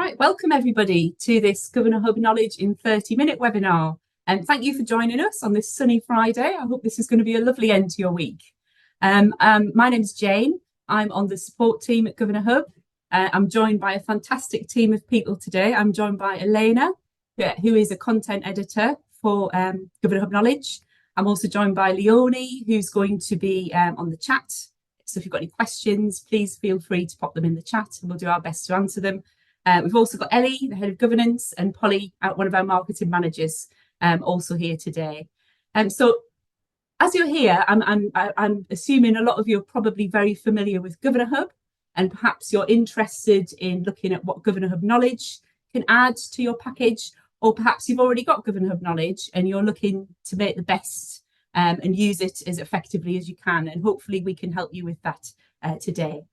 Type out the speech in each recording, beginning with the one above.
Right, welcome everybody to this GovernorHub Knowledge in 30-minute webinar. And thank you for joining us on this sunny Friday. I hope this is going to be a lovely end to your week. My name's Jane. I'm on the support team at GovernorHub. I'm joined by a fantastic team of people today. I'm joined by Elena, who is a content editor for GovernorHub Knowledge. I'm also joined by Leonie, who's going to be on the chat. So if you've got any questions, please feel free to pop them in the chat and we'll do our best to answer them. We've also got Ellie, the head of governance, and Polly, one of our marketing managers, also here today. So as you're here, I'm assuming a lot of you are probably very familiar with GovernorHub, and perhaps you're interested in looking at what GovernorHub Knowledge can add to your package, or perhaps you've already got GovernorHub Knowledge and you're looking to make the best and use it as effectively as you can, and hopefully we can help you with that today.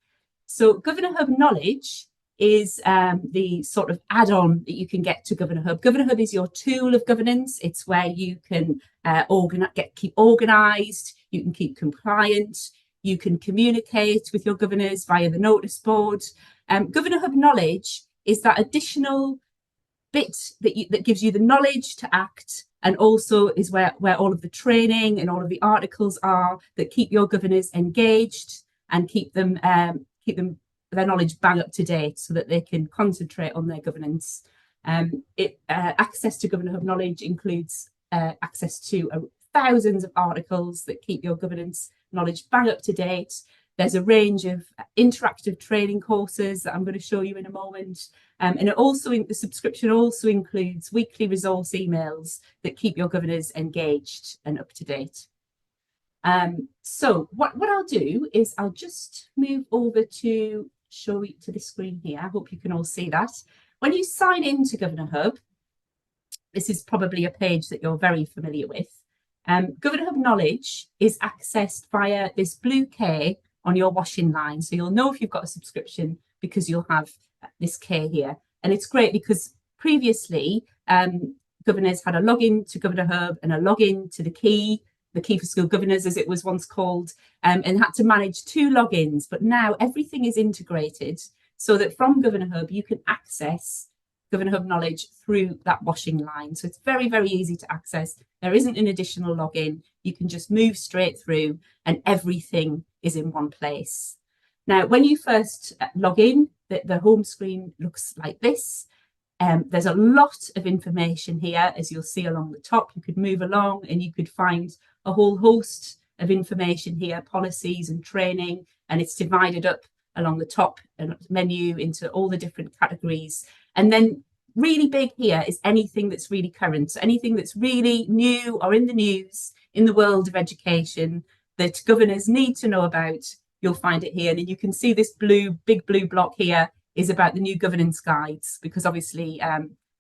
So GovernorHub Knowledge is the sort of add-on that you can get to GovernorHub. GovernorHub is your tool of governance. It's where you can keep organised, you can keep compliant, you can communicate with your governors via the notice board. GovernorHub Knowledge is that additional bit that gives you the knowledge to act, and also is where all of the training and all of the articles are that keep your governors engaged and keep them their knowledge bang up to date so that they can concentrate on their governance. Access to GovernorHub Knowledge includes access to thousands of articles that keep your governance knowledge bang up to date. There's a range of interactive training courses that I'm going to show you in a moment. And the subscription also includes weekly resource emails that keep your governors engaged and up to date. So what I'll do is I'll just move over to show you to the screen here. I hope you can all see that. When you sign into GovernorHub, this is probably a page that you're very familiar with. GovernorHub Knowledge is accessed via this blue K on your washing line. So you'll know if you've got a subscription because you'll have this K here. And it's great because previously governors had a login to GovernorHub and a login to the Key for School Governors, as it was once called, and had to manage two logins. But now everything is integrated so that from GovernorHub, you can access GovernorHub Knowledge through that washing line. So it's very, very easy to access. There isn't an additional login. You can just move straight through and everything is in one place. Now, when you first log in, the home screen looks like this. There's a lot of information here, as you'll see along the top. You could move along and you could find a whole host of information here, policies and training, and it's divided up along the top menu into all the different categories. And then really big here is anything that's really current. So anything that's really new or in the news in the world of education that governors need to know about, you'll find it here. And you can see this big blue block here is about the new governance guides, because obviously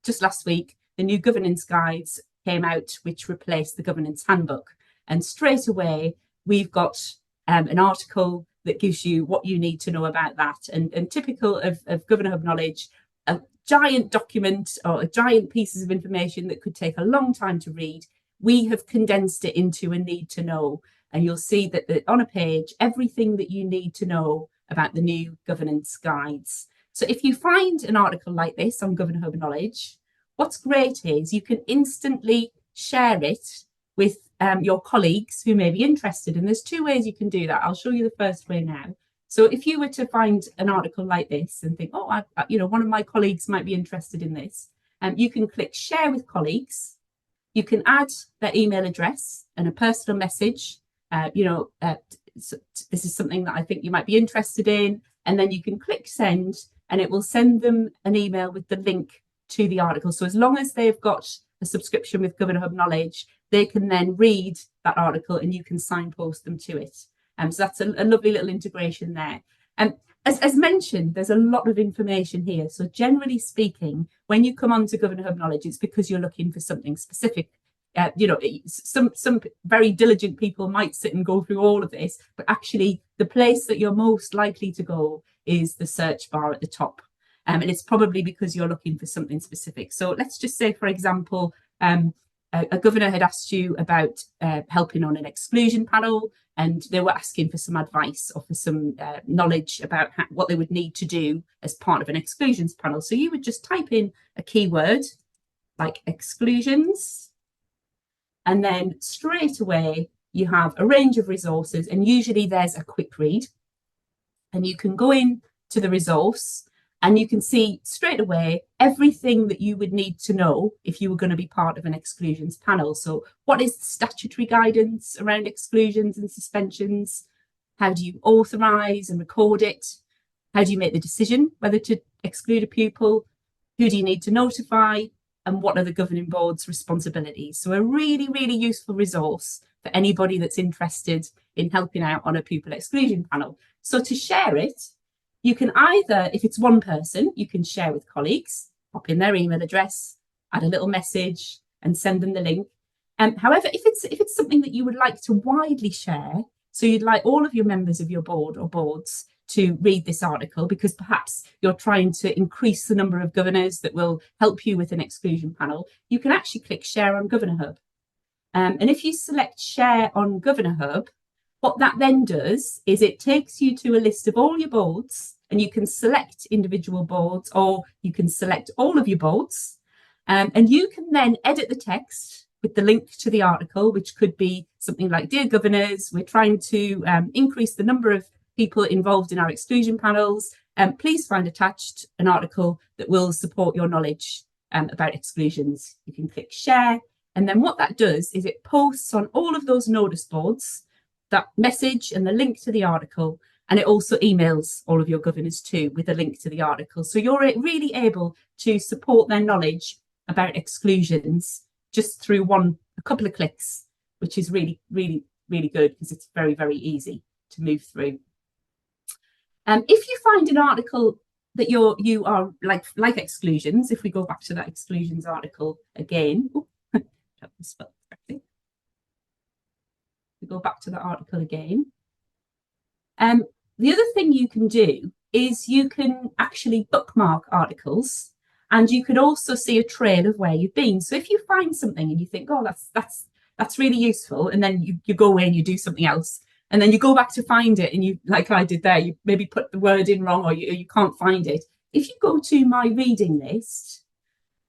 just last week, the new governance guides came out, which replaced the governance handbook. And straight away, we've got an article that gives you what you need to know about that. And typical of GovernorHub Knowledge, a giant document or a giant pieces of information that could take a long time to read, we have condensed it into a need to know. And you'll see that on a page, everything that you need to know about the new governance guides. So if you find an article like this on GovernorHub Knowledge, what's great is you can instantly share it with your colleagues who may be interested. And there's two ways you can do that. I'll show you the first way now. So if you were to find an article like this and think, oh, one of my colleagues might be interested in this, you can click share with colleagues. You can add their email address and a personal message. This is something that I think you might be interested in. And then you can click send, and it will send them an email with the link to the article. So as long as they've got a subscription with GovernorHub Knowledge, they can then read that article and you can signpost them to it. So that's a lovely little integration there. As mentioned, there's a lot of information here. So generally speaking, when you come on to GovernorHub Knowledge, it's because you're looking for something specific. Some very diligent people might sit and go through all of this, but actually the place that you're most likely to go is the search bar at the top. And it's probably because you're looking for something specific. So let's just say, for example, a governor had asked you about helping on an exclusion panel, and they were asking for some advice or for some knowledge about what they would need to do as part of an exclusions panel. So you would just type in a keyword like exclusions, and then straight away you have a range of resources, and usually there's a quick read, and you can go in to the resource and you can see straight away everything that you would need to know if you were going to be part of an exclusions panel. So what is the statutory guidance around exclusions and suspensions? How do you authorise and record it? How do you make the decision whether to exclude a pupil? Who do you need to notify? And what are the governing board's responsibilities? So a really, really useful resource for anybody that's interested in helping out on a pupil exclusion panel. So to share it, you can either, if it's one person, you can share with colleagues, pop in their email address, add a little message and send them the link. However, if it's something that you would like to widely share, so you'd like all of your members of your board or boards to read this article because perhaps you're trying to increase the number of governors that will help you with an exclusion panel, you can actually click share on GovernorHub. And if you select share on GovernorHub, what that then does is it takes you to a list of all your boards, and you can select individual boards or you can select all of your boards. And you can then edit the text with the link to the article, which could be something like, Dear Governors, we're trying to increase the number of people involved in our exclusion panels. Please find attached an article that will support your knowledge about exclusions. You can click share. And then what that does is it posts on all of those notice boards that message and the link to the article, and it also emails all of your governors too with a link to the article. So you're really able to support their knowledge about exclusions just through a couple of clicks, which is really, really, really good because it's very, very easy to move through. If you find an article that you are like exclusions, if we go back to that exclusions article again, we go back to the article again. The other thing you can do is you can actually bookmark articles, and you can also see a trail of where you've been. So if you find something and you think, oh, that's really useful, and then you go away and you do something else, and then you go back to find it, and you, like I did there, you maybe put the word in wrong or you can't find it. If you go to my reading list,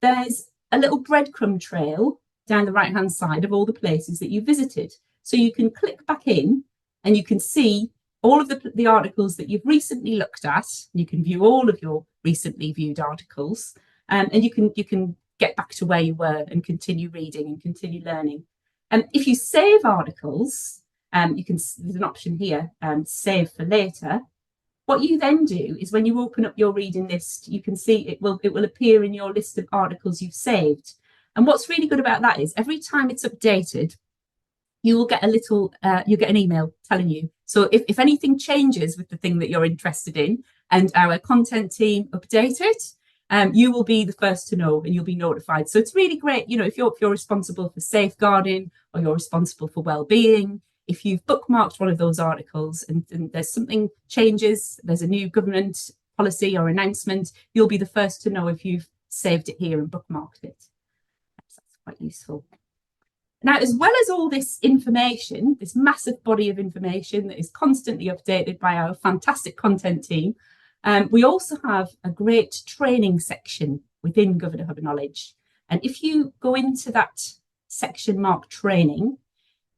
there's a little breadcrumb trail down the right-hand side of all the places that you visited. So you can click back in and you can see all of the articles that you've recently looked at. You can view all of your recently viewed articles, and you can get back to where you were and continue reading and continue learning. And if you save articles, there's an option here, save for later. What you then do is when you open up your reading list, you can see it will appear in your list of articles you've saved. And what's really good about that is every time it's updated, you will get you get an email telling you. So if anything changes with the thing that you're interested in and our content team update it, you will be the first to know and you'll be notified. So it's really great, if you're responsible for safeguarding or you're responsible for well-being, if you've bookmarked one of those articles and there's something changes, there's a new government policy or announcement, you'll be the first to know if you've saved it here and bookmarked it. That's quite useful. Now, as well as all this information, this massive body of information that is constantly updated by our fantastic content team, we also have a great training section within GovernorHub Knowledge. And if you go into that section marked training,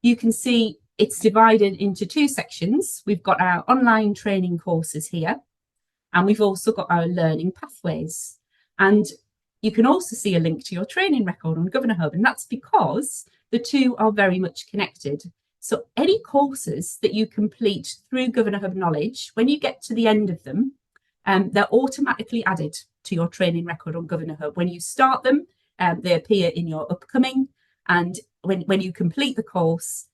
you can see it's divided into two sections. We've got our online training courses here, and we've also got our learning pathways. And you can also see a link to your training record on GovernorHub, and that's because the two are very much connected. So any courses that you complete through GovernorHub Knowledge, when you get to the end of them, they're automatically added to your training record on GovernorHub. When you start them, they appear in your upcoming, and when you complete the course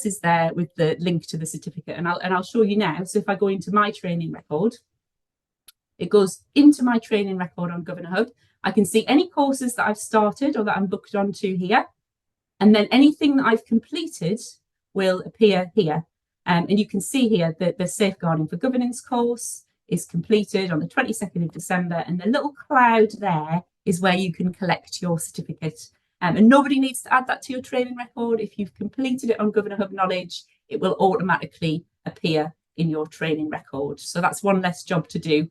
is there with the link to the certificate. And I'll show you now. So if I go into my training record, it goes into my training record on GovernorHub. I can see any courses that I've started or that I'm booked onto here. And then anything that I've completed will appear here. And you can see here that the Safeguarding for Governance course is completed on the 22nd of December. And the little cloud there is where you can collect your certificate. And nobody needs to add that to your training record. If you've completed it on GovernorHub Knowledge, it will automatically appear in your training record. So that's one less job to do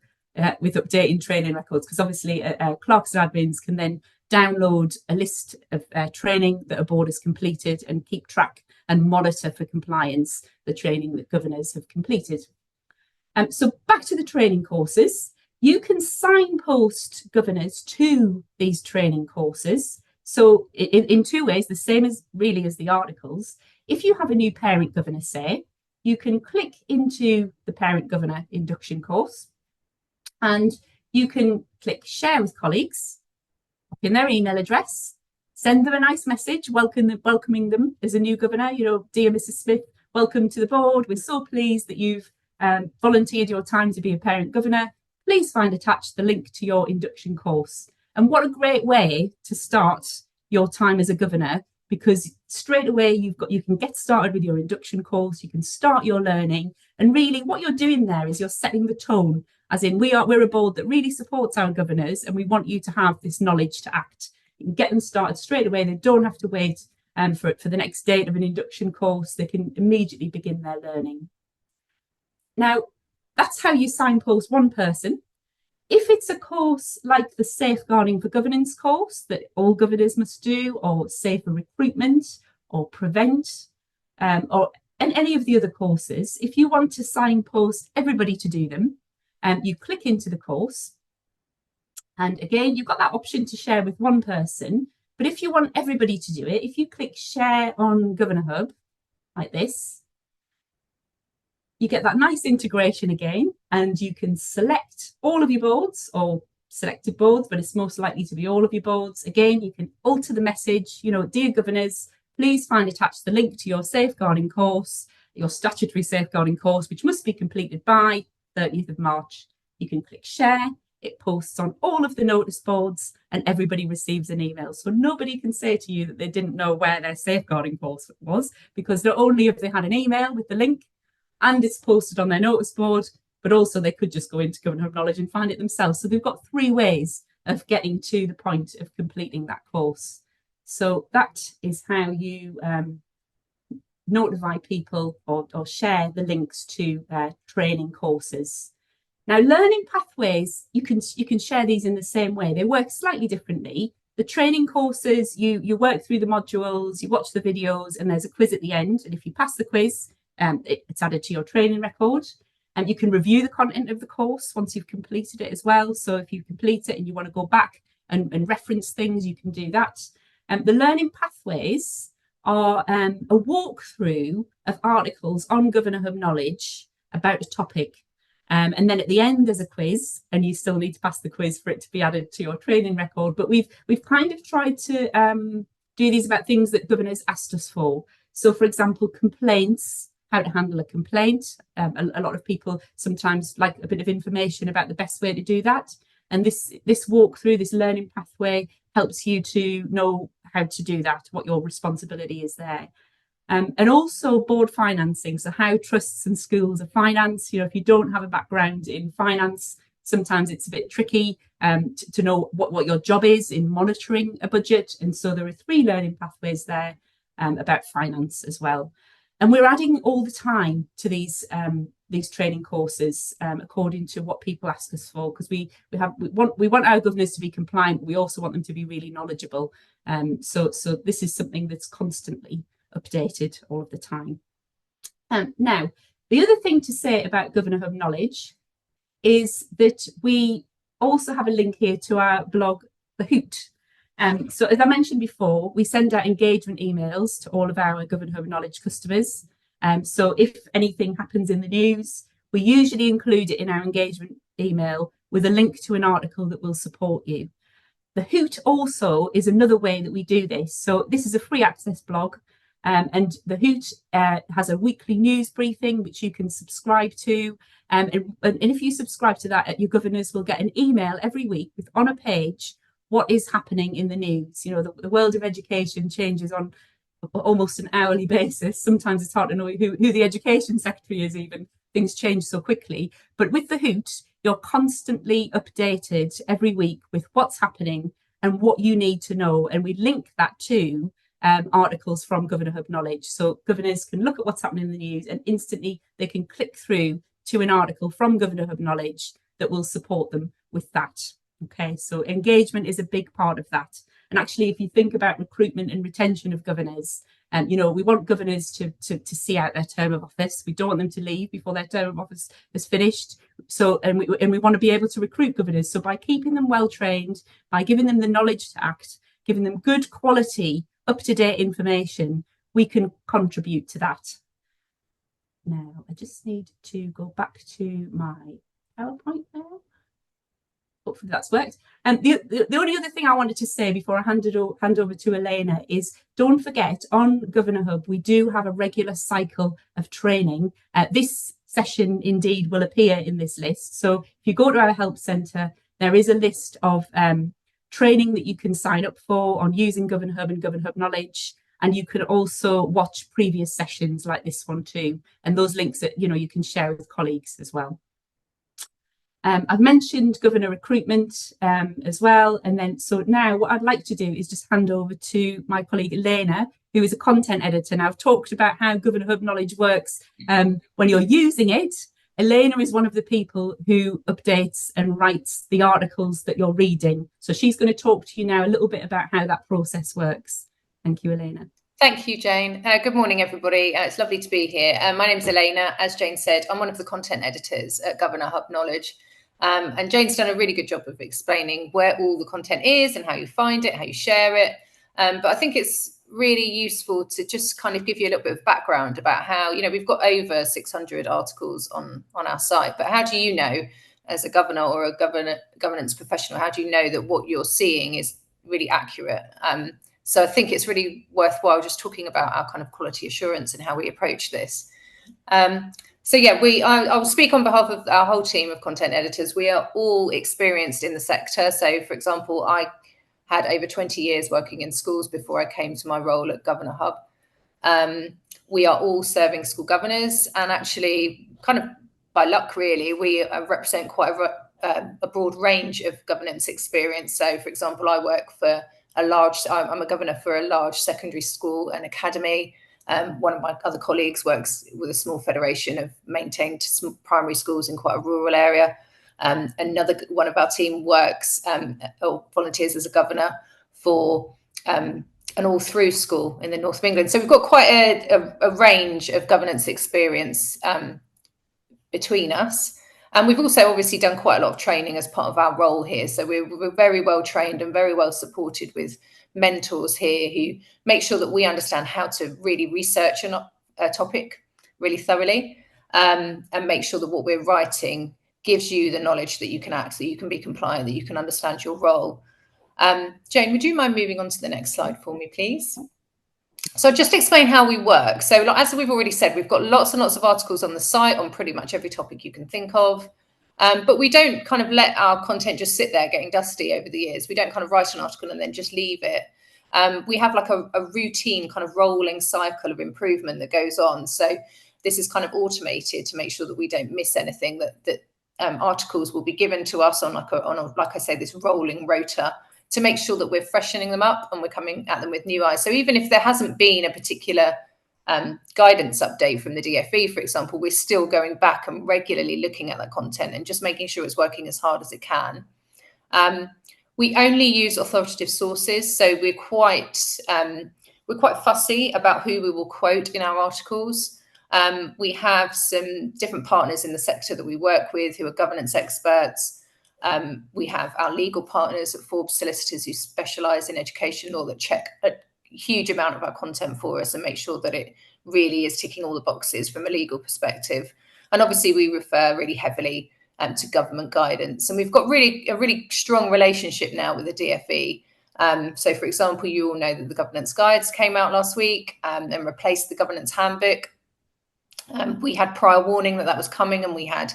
with updating training records, because obviously clerks and admins can then download a list of training that a board has completed and keep track and monitor for compliance the training that governors have completed. So back to the training courses. You can signpost governors to these training courses. So in two ways, the same as really as the articles. If you have a new parent governor, say, you can click into the parent governor induction course and you can click share with colleagues, pop in their email address, send them a nice message welcoming them as a new governor. You know, dear Mrs. Smith, welcome to the board. We're so pleased that you've volunteered your time to be a parent governor. Please find attached the link to your induction course. And what a great way to start your time as a governor, because straight away you can get started with your induction course, you can start your learning, and really what you're doing there is you're setting the tone, as in we're a board that really supports our governors and we want you to have this knowledge to act. You can get them started straight away. They don't have to wait for the next date of an induction course. They can immediately begin their learning. Now, that's how you signpost one person. If it's a course like the Safeguarding for Governance course that all governors must do, or Safer Recruitment, or Prevent, or any of the other courses, if you want to signpost everybody to do them, you click into the course. And again, you've got that option to share with one person. But if you want everybody to do it, if you click share on GovernorHub, like this, you get that nice integration again, and you can select all of your boards or selected boards, but it's most likely to be all of your boards. Again, you can alter the message, you know, dear governors, please find attached the link to your safeguarding course, your statutory safeguarding course, which must be completed by 30th of March. You can click share, it posts on all of the notice boards and everybody receives an email. So nobody can say to you that they didn't know where their safeguarding course was, because not only have they had an email with the link, and it's posted on their notice board, but also they could just go into GovernorHub Knowledge and find it themselves. So they've got 3 ways of getting to the point of completing that course. So that is how you notify people or share the links to training courses. Now, learning pathways, you can share these in the same way. They work slightly differently. The training courses, you work through the modules, you watch the videos, and there's a quiz at the end. And if you pass the quiz, it's added to your training record. And you can review the content of the course once you've completed it as well. So if you complete it and you want to go back and reference things, you can do that. The learning pathways are a walkthrough of articles on GovernorHub Knowledge about a topic. And then at the end, there's a quiz, and you still need to pass the quiz for it to be added to your training record. But we've kind of tried to do these about things that governors asked us for. So, for example, complaints, how to handle a complaint. A lot of people sometimes like a bit of information about the best way to do that. And this walkthrough, this learning pathway, helps you to know how to do that, what your responsibility is there. And also board financing, so how trusts and schools are financed. You know, if you don't have a background in finance, sometimes it's a bit tricky to know what your job is in monitoring a budget. And so there are 3 learning pathways there about finance as well. And we're adding all the time to these training courses according to what people ask us for, because we want our governors to be compliant, but we also want them to be really knowledgeable. So this is something that's constantly updated all of the time. Now, the other thing to say about GovernorHub Knowledge is that we also have a link here to our blog, The Hoot. So as I mentioned before, we send out engagement emails to all of our GovernorHub Knowledge customers. So if anything happens in the news, we usually include it in our engagement email with a link to an article that will support you. The Hoot also is another way that we do this. So this is a free access blog. And the Hoot has a weekly news briefing, which you can subscribe to. And if you subscribe to that, your governors will get an email every week with, on a page, what is happening in the news. You know, the world of education changes on almost an hourly basis. Sometimes it's hard to know who the education secretary is even. Things change so quickly. But with the Hoot, you're constantly updated every week with what's happening and what you need to know. And we link that to articles from GovernorHub Knowledge. So governors can look at what's happening in the news and instantly they can click through to an article from GovernorHub Knowledge that will support them with that. Okay, so engagement is a big part of that. And actually, if you think about recruitment and retention of governors, we want governors to see out their term of office. We don't want them to leave before their term of office is finished. So, and we want to be able to recruit governors. So by keeping them well trained, by giving them the knowledge to act, giving them good quality, up-to-date information, we can contribute to that. Now, I just need to go back to my PowerPoint now. Hopefully that's worked. And the only other thing I wanted to say before I hand over to Elena is, don't forget, on GovernorHub, we do have a regular cycle of training. This session indeed will appear in this list. So if you go to our help centre, there is a list of training that you can sign up for on using GovernorHub and GovernorHub Knowledge. And you can also watch previous sessions like this one too. And those links that you can share with colleagues as well. I've mentioned governor recruitment as well. And then, so now what I'd like to do is just hand over to my colleague Elena, who is a content editor. Now, I've talked about how GovernorHub Knowledge works when you're using it. Elena is one of the people who updates and writes the articles that you're reading. So she's going to talk to you now a little bit about how that process works. Thank you, Elena. Thank you, Jane. Good morning, everybody. It's lovely to be here. My name's Elena. As Jane said, I'm one of the content editors at GovernorHub Knowledge. And Jane's done a really good job of explaining where all the content is and how you find it, how you share it. But I think it's really useful to just kind of give you a little bit of background about how, we've got over 600 articles on our site. But how do you know, as a governor or a governance professional, how do you know that what you're seeing is really accurate? So I think it's really worthwhile just talking about our kind of quality assurance and how we approach this. So yeah, I will speak on behalf of our whole team of content editors. We are all experienced in the sector. So for example, I had over 20 years working in schools before I came to my role at GovernorHub. We are all serving school governors, and actually kind of by luck, really, we represent quite a broad range of governance experience. So for example, I'm a governor for a large secondary school and academy. One of my other colleagues works with a small federation of maintained primary schools in quite a rural area. Another one of our team works or volunteers as a governor for an all-through school in the north of England. So we've got quite a range of governance experience between us. And we've also obviously done quite a lot of training as part of our role here. So we're very well trained and very well supported with mentors here who make sure that we understand how to really research a topic really thoroughly, and make sure that what we're writing gives you the knowledge that you can act, that you can be compliant, that you can understand your role. Jane, would you mind moving on to the next slide for me, please? So just explain how we work. So as we've already said, we've got lots and lots of articles on the site on pretty much every topic you can think of. But we don't kind of let our content just sit there getting dusty over the years. We don't kind of write an article and then just leave it. We have like a routine kind of rolling cycle of improvement that goes on. So this is kind of automated to make sure that we don't miss anything, that articles will be given to us on like I say, this rolling rota, to make sure that we're freshening them up and we're coming at them with new eyes. So even if there hasn't been a particular guidance update from the DfE, for example, we're still going back and regularly looking at that content and just making sure it's working as hard as it can. We only use authoritative sources, so we're quite fussy about who we will quote in our articles. We have some different partners in the sector that we work with who are governance experts. We have our legal partners at Forbes Solicitors who specialise in education law that check a huge amount of our content for us and make sure that it really is ticking all the boxes from a legal perspective. And obviously we refer really heavily to government guidance. And we've got a really strong relationship now with the DfE. So for example, you all know that the governance guides came out last week and replaced the governance handbook. We had prior warning that was coming, and we had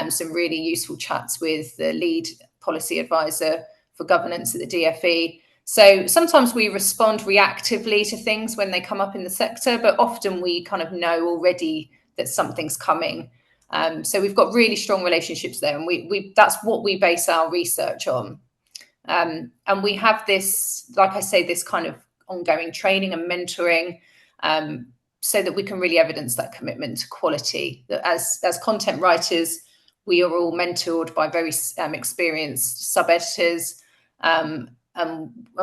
some really useful chats with the lead policy advisor for governance at the DfE. So sometimes we respond reactively to things when they come up in the sector, but often we kind of know already that something's coming. So we've got really strong relationships there, and that's what we base our research on. And we have this, like I say, this kind of ongoing training and mentoring, so that we can really evidence that commitment to quality. That as content writers, we are all mentored by very experienced sub-editors, and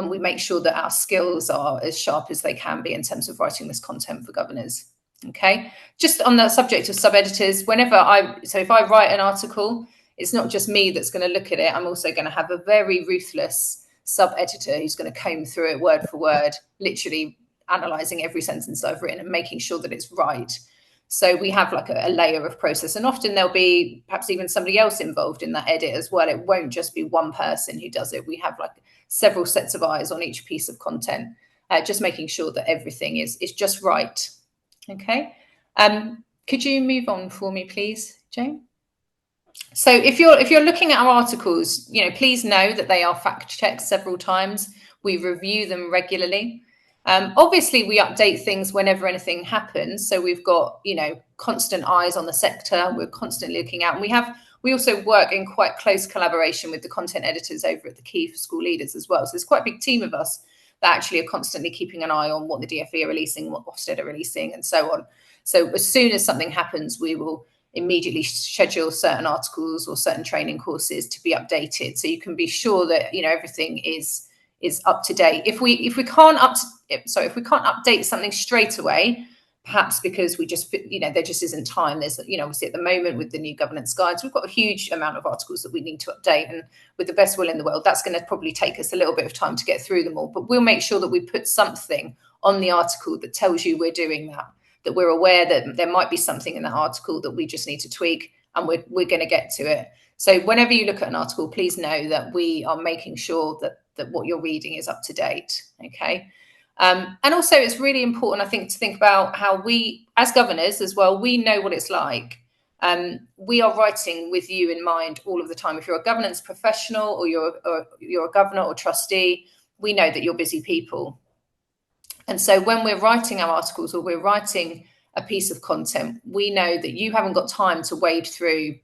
we make sure that our skills are as sharp as they can be in terms of writing this content for governors. Okay, just on the subject of sub-editors, if I write an article, it's not just me that's going to look at it. I'm also going to have a very ruthless sub-editor who's going to comb through it word for word, literally analysing every sentence I've written and making sure that it's right. So we have like a layer of process, and often there'll be perhaps even somebody else involved in that edit as well. It won't just be one person who does it. We have like several sets of eyes on each piece of content, just making sure that everything is just right. Okay, could you move on for me, please, Jane? So if you're looking at our articles, please know that they are fact checked several times. We review them regularly. Obviously, we update things whenever anything happens. So we've got constant eyes on the sector. We're constantly looking out, and we also work in quite close collaboration with the content editors over at the Key for School Leaders as well. So there's quite a big team of us that actually are constantly keeping an eye on what the DfE are releasing, what Ofsted are releasing, and so on. So as soon as something happens, we will immediately schedule certain articles or certain training courses to be updated, so you can be sure that everything is up to date. If we can't update something straight away, perhaps because we just there just isn't time. There's obviously at the moment with the new governance guides, we've got a huge amount of articles that we need to update, and with the best will in the world, that's going to probably take us a little bit of time to get through them all. But we'll make sure that we put something on the article that tells you we're doing that we're aware that there might be something in that article that we just need to tweak, and we're going to get to it. So whenever you look at an article, please know that we are making sure that what you're reading is up to date. Okay. And also it's really important, I think, to think about how we, as governors as well, we know what it's like. We are writing with you in mind all of the time. If you're a governance professional or you're a governor or trustee, we know that you're busy people. And so when we're writing our articles or we're writing a piece of content, we know that you haven't got time to wade through,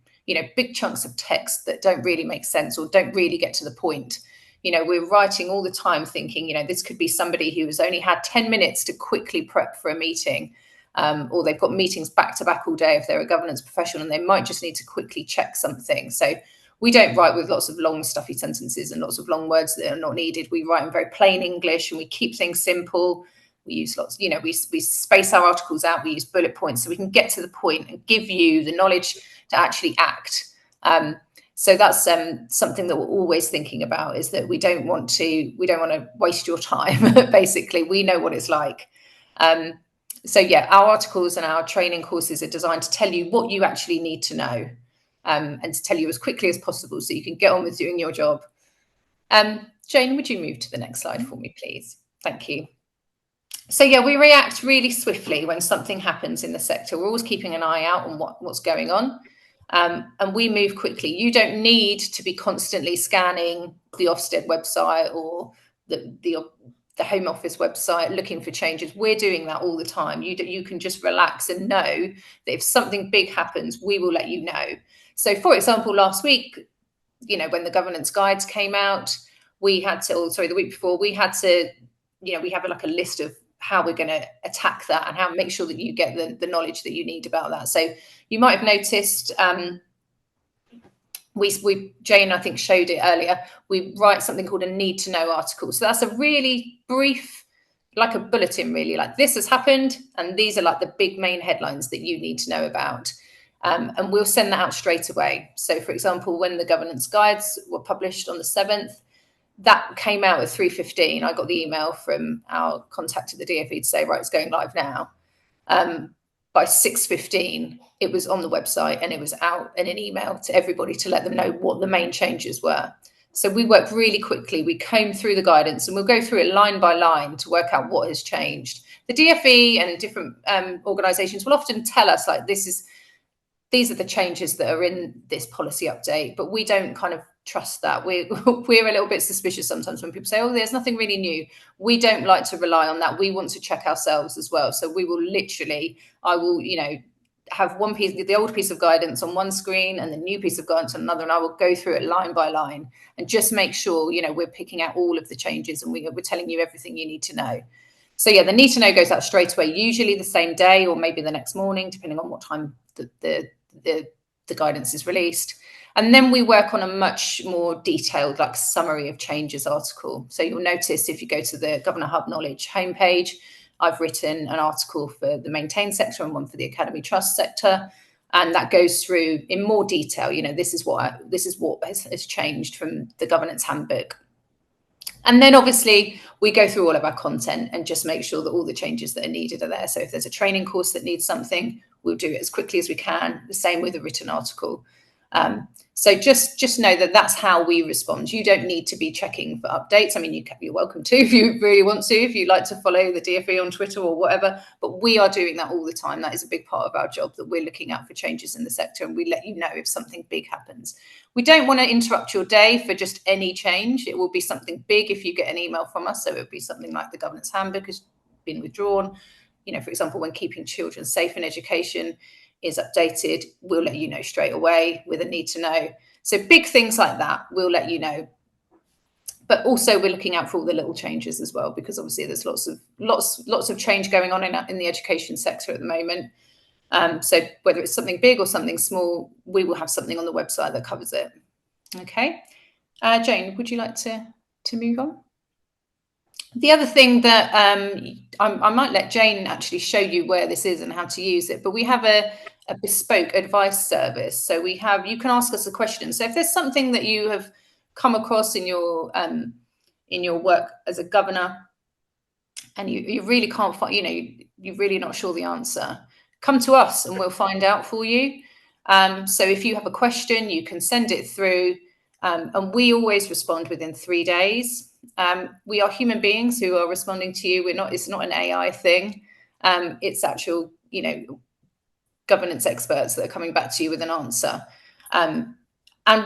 big chunks of text that don't really make sense or don't really get to the point. We're writing all the time thinking, this could be somebody who has only had 10 minutes to quickly prep for a meeting, or they've got meetings back to back all day if they're a governance professional, and they might just need to quickly check something. So we don't write with lots of long stuffy sentences and lots of long words that are not needed. We write in very plain English, and we keep things simple. We use lots, we space our articles out. We use bullet points so we can get to the point and give you the knowledge to actually act. So that's something that we're always thinking about, is that we don't want to waste your time. Basically, we know what it's like. So yeah, our articles and our training courses are designed to tell you what you actually need to know, and to tell you as quickly as possible so you can get on with doing your job. Jane, would you move to the next slide for me, please? Thank you. So yeah, we react really swiftly when something happens in the sector. We're always keeping an eye out on what's going on, and we move quickly. You don't need to be constantly scanning the Ofsted website or the Home Office website looking for changes. We're doing that all the time. You can just relax and know that if something big happens, we will let you know. So for example, last week, when the governance guides came out, the week before, we had to, we have like a list of how we're going to attack that and how make sure that you get the knowledge that you need about that. So you might have noticed, Jane, I think, showed it earlier. We write something called a need to know article. So that's a really brief, like a bulletin, really, like this has happened, and these are like the big main headlines that you need to know about. And we'll send that out straight away. So for example, when the governance guides were published on the 7th, that came out at 3:15. I got the email from our contact at the DfE to say, right, it's going live now. By 6:15, it was on the website and it was out in an email to everybody to let them know what the main changes were. So we work really quickly. We comb through the guidance and we'll go through it line by line to work out what has changed. The DfE and different organisations will often tell us, like, these are the changes that are in this policy update, but we don't kind of trust that. We're a little bit suspicious sometimes when people say, oh, there's nothing really new. We don't like to rely on that. We want to check ourselves as well. So we will literally, I will, have one piece, the old piece of guidance on one screen and the new piece of guidance on another, and I will go through it line by line and just make sure, you know, we're picking out all of the changes and we're telling you everything you need to know. So yeah, the need to know goes out straight away, usually the same day or maybe the next morning, depending on what time the guidance is released. And then we work on a much more detailed, like, summary of changes article. So you'll notice if you go to the GovernorHub Knowledge homepage, I've written an article for the maintain sector and one for the Academy Trust sector, and that goes through in more detail. You know, this is what has changed from the governance handbook. And then obviously we go through all of our content and just make sure that all the changes that are needed are there. So if there's a training course that needs something, we'll do it as quickly as we can. The same with a written article. So just know that that's how we respond. You don't need to be checking for updates. I mean, you're welcome to if you really want to, if you like to follow the DFE on Twitter or whatever, but we are doing that all the time. That is a big part of our job, that we're looking out for changes in the sector, and we let you know if something big happens. We don't want to interrupt your day for just any change. It will be something big if you get an email from us. So it would be something like the governance handbook has been withdrawn. You know, for example, when keeping children safe in education is updated, we'll let you know straight away with a need to know. So big things like that, we'll let you know. But also we're looking out for all the little changes as well, because obviously there's lots of change going on in the education sector at the moment. So whether it's something big or something small, we will have something on the website that covers it. Okay, Jane, would you like to move on? The other thing that I might let Jane actually show you where this is and how to use it, but we have a bespoke advice service. So you can ask us a question. So if there's something that you have come across in your work as a governor and you really can't find, you know, you're really not sure the answer, come to us and we'll find out for you. So if you have a question, you can send it through, and we always respond within 3 days. We are human beings who are responding to you. It's not an AI thing. It's actual, you know, governance experts that are coming back to you with an answer. And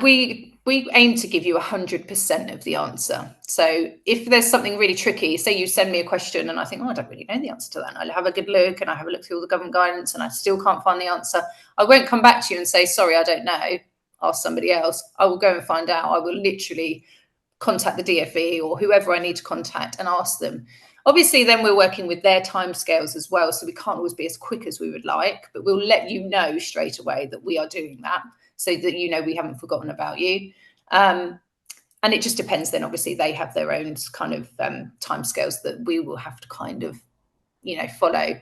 we aim to give you 100% of the answer. So if there's something really tricky, say you send me a question and I think, oh, I don't really know the answer to that, and I'll have a good look and I have a look through all the government guidance and I still can't find the answer, I won't come back to you and say, sorry, I don't know, ask somebody else. I will go and find out. I will literally contact the DFE or whoever I need to contact and ask them. Obviously, then we're working with their timescales as well, so we can't always be as quick as we would like, but we'll let you know straight away that we are doing that, so that you know we haven't forgotten about you. And it just depends then, obviously, they have their own kind of timescales that we will have to kind of, you know, follow.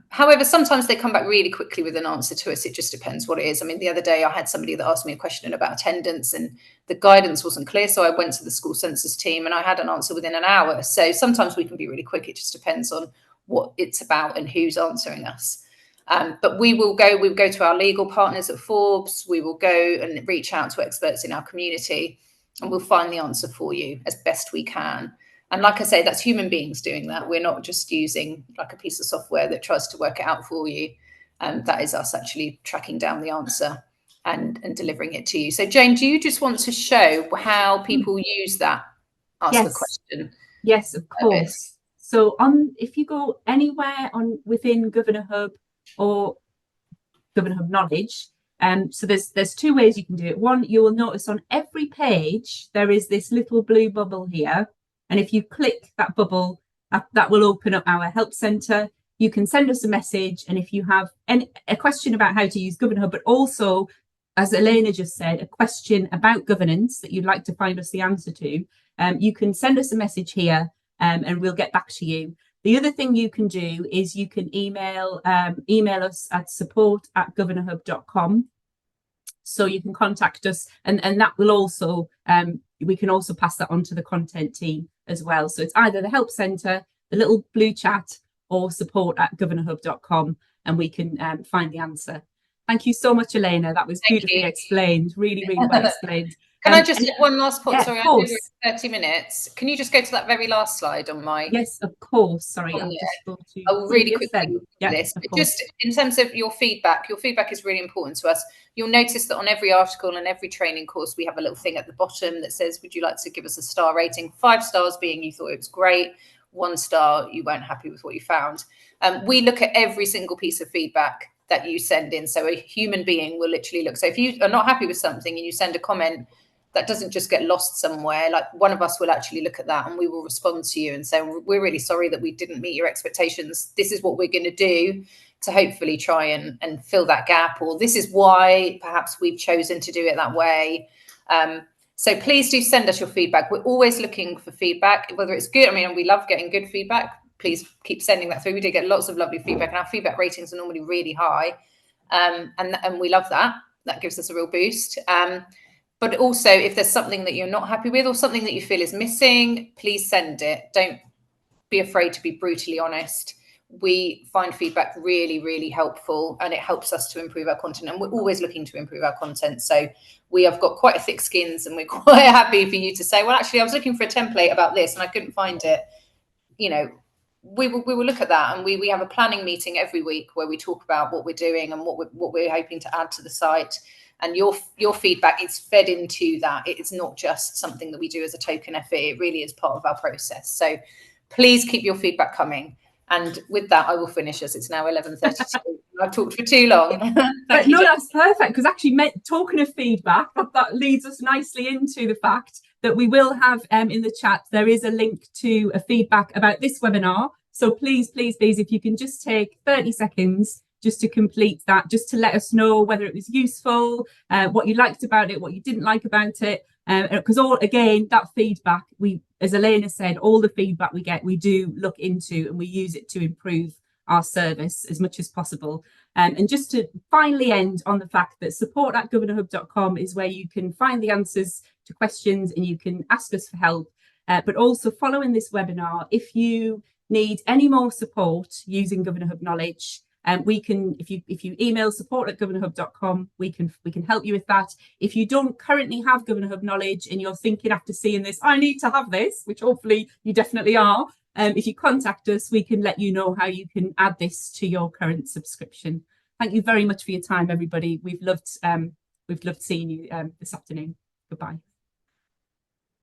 However, sometimes they come back really quickly with an answer to us. It just depends what it is. I mean, the other day I had somebody that asked me a question about attendance and the guidance wasn't clear. So I went to the school census team and I had an answer within an hour. So sometimes we can be really quick. It just depends on what it's about and who's answering us. But we'll go to our legal partners at Forbes. We will go and reach out to experts in our community and we'll find the answer for you as best we can. And like I say, that's human beings doing that. We're not just using like a piece of software that tries to work it out for you. That is us actually tracking down the answer and delivering it to you. So Jane, do you just want to show how people use that ask a question? Yes, of course. So if you go anywhere within GovernorHub or GovernorHub Knowledge, so there's two ways you can do it. One, you will notice on every page there is this little blue bubble here. And if you click that bubble, that will open up our help centre. You can send us a message. And if you have a question about how to use GovernorHub, but also, as Elena just said, a question about governance that you'd like to find us the answer to, you can send us a message here and we'll get back to you. The other thing you can do is you can email us at support@governorhub.com. So you can contact us and that will also, we can also pass that on to the content team as well. So it's either the help centre, the little blue chat, or support@governorhub.com, and we can find the answer. Thank you so much, Elena. That was beautifully explained. Really, really well explained. Can I just add one last point? Yeah, sorry, I know we're at 30 minutes. Can you just go to that very last slide on my... Yes, of course. Sorry, I'll really quickly list. Just in terms of your feedback is really important to us. You'll notice that on every article and every training course, we have a little thing at the bottom that says, would you like to give us a star rating? 5 stars being you thought it was great, 1 star you weren't happy with what you found. We look at every single piece of feedback that you send in. So a human being will literally look. So if you are not happy with something and you send a comment, that doesn't just get lost somewhere. Like, one of us will actually look at that and we will respond to you and say, we're really sorry that we didn't meet your expectations. This is what we're going to do to hopefully try and fill that gap, or this is why perhaps we've chosen to do it that way. So please do send us your feedback. We're always looking for feedback, whether it's good. I mean, we love getting good feedback. Please keep sending that through. We do get lots of lovely feedback, and our feedback ratings are normally really high. And we love that. That gives us a real boost. But also, if there's something that you're not happy with or something that you feel is missing, please send it. Don't be afraid to be brutally honest. We find feedback really, really helpful, and it helps us to improve our content. And we're always looking to improve our content. So we have got quite a thick skins, and we're quite happy for you to say, well, actually, I was looking for a template about this and I couldn't find it. You know, we will look at that, and we have a planning meeting every week where we talk about what we're doing and what we're hoping to add to the site. And your feedback is fed into that. It's not just something that we do as a token effort. It really is part of our process. So please keep your feedback coming. And with that, I will finish, as it's now 11:32. I've talked for too long. But no, that's perfect, because actually, talking of feedback, that leads us nicely into the fact that we will have in the chat, there is a link to a feedback about this webinar. So please, please, please, if you can just take 30 seconds just to complete that, just to let us know whether it was useful, what you liked about it, what you didn't like about it. Because again, that feedback, as Elena said, all the feedback we get, we do look into and we use it to improve our service as much as possible. And just to finally end on the fact that support@governorhub.com is where you can find the answers to questions and you can ask us for help. But also, following this webinar, if you need any more support using GovernorHub Knowledge, we can, if you email support@governorhub.com, we can help you with that. If you don't currently have GovernorHub Knowledge and you're thinking after seeing this, I need to have this, which hopefully you definitely are, if you contact us, we can let you know how you can add this to your current subscription. Thank you very much for your time, everybody. We've loved seeing you this afternoon. Goodbye.